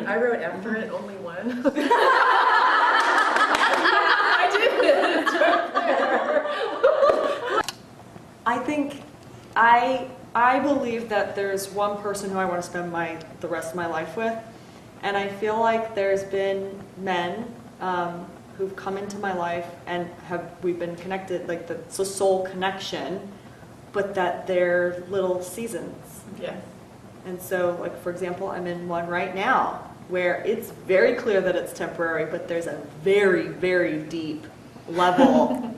I wrote after it only one. I did. It's right there. I think I believe that there's one person who I want to spend the rest of my life with, and I feel like there's been men who've come into my life and we've been connected, like it's a soul connection, but that they're little seasons. Yeah. And so, like for example, I'm in one right now where it's very clear that it's temporary, but there's a very, very deep level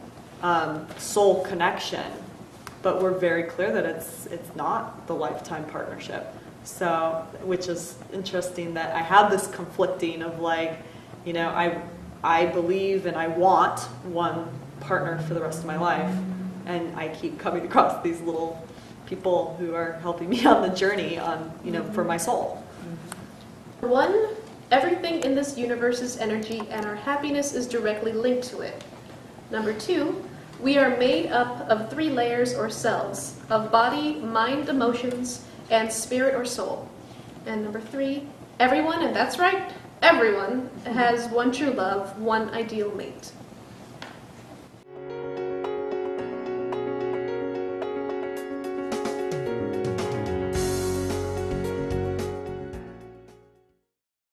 soul connection. But we're very clear that it's not the lifetime partnership. So, which is interesting that I have this conflicting of like, you know, I believe and I want one partner for the rest of my life, and I keep coming across these little people who are helping me on the journey on, you know, for my soul. 1, everything in this universe is energy and our happiness is directly linked to it. Number 2, we are made up of 3 layers or cells of body, mind, emotions, and spirit or soul. And number 3, everyone, and that's right, everyone has one true love, one ideal mate.